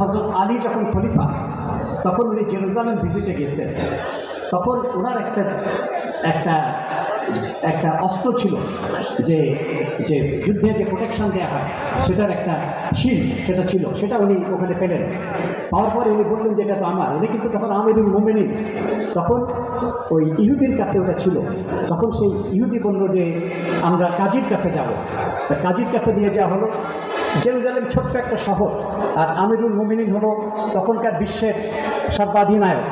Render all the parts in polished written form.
হযরত আলী যখন খলিফা তখন উনি জেরুজালেম ভিজিটে গিয়েছেন। তখন ওনার একটা একটা একটা অস্ত্র ছিল, যে যে যুদ্ধে যে প্রোটেকশন দেওয়া হয় সেটার একটা শিল্ড, সেটা ছিল, সেটা উনি ওখানে পেলেন। পাওয়ার পরে উনি বললেন যে এটা তো আমার। উনি কিন্তু তখন আমিরুল মুমিনিন, তখন ওই ইহুদির কাছে ওটা ছিল। তখন সেই ইহুদি বলল যে আমরা কাজীর কাছে যাব। কাজীর কাছে নিয়ে যাওয়া হলো। জেরুজালেম ছোট্ট একটা শহর, আর আমিরুল মুমিনিন হলো তখনকার বিশ্বের সর্বাধিনায়ক।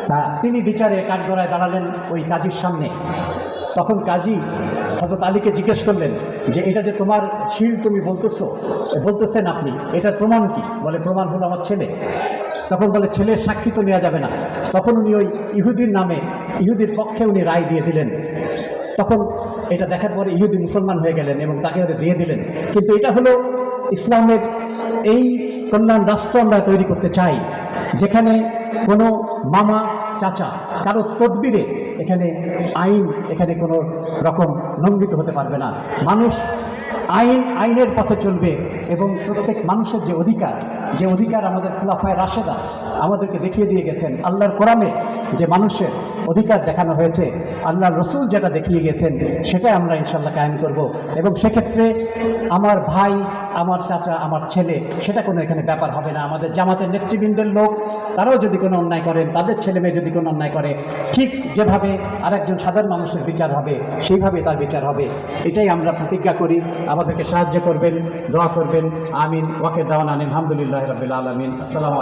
তা তিনি বিচারে কাঠগড়ায় দাঁড়ালেন ওই কাজীর সামনে। তখন কাজী হযরত আলীকে জিজ্ঞেস করলেন যে এটা যে তোমার শিল তুমি বলতেছেন আপনি, এটার প্রমাণ কি? বলে প্রমাণ হলো আমার ছেলে। তখন বলে ছেলের সাক্ষী তো নেওয়া যাবে না। তখন উনি ওই ইহুদির নামে, ইহুদির পক্ষে উনি রায় দিয়ে দিলেন। তখন এটা দেখার পরে ইহুদি মুসলমান হয়ে গেলেন এবং তাকে হয়তো দিয়ে দিলেন। কিন্তু এটা হলো ইসলামের এই কল্যাণ রাষ্ট্র আমরা তৈরি করতে চাই, যেখানে কোনো মামা চাচা কারো তদবিরে এখানে আইন এখানে কোনো রকম লঙ্ঘিত হতে পারবে না। মানুষ আইনের পথে চলবে এবং প্রত্যেক মানুষের যে অধিকার আমাদের খুলাফায়ে রাশেদা আমাদেরকে দেখিয়ে দিয়ে গেছেন। আল্লাহর কোরআনে যে মানুষের অধিকার দেখানো হয়েছে, আল্লাহর রসুল যেটা দেখিয়ে গেছেন, সেটাই আমরা ইনশাল্লাহ কায়েম করব। এবং সেক্ষেত্রে আমার ভাই, আমার চাচা, আমার ছেলে, সেটা কোনো এখানে ব্যাপার হবে না। আমাদের জামাতের নেতৃবৃন্দের লোক তারাও যদি কোনো অন্যায় করেন, তাদের ছেলে মেয়ে যদি কোনো অন্যায় করে, ঠিক যেভাবে আরেকজন সাধারণ মানুষের বিচার হবে সেইভাবে তার বিচার হবে। এটাই আমরা প্রতিজ্ঞা করি। আমাদেরকে সাহায্য করবেন, দোয়া করবেন। আমিন। ওয়াকে দাওয়ানা আলহামদুলিল্লাহি রাব্বিল আলামিন। আসসালামু আলাইকুম।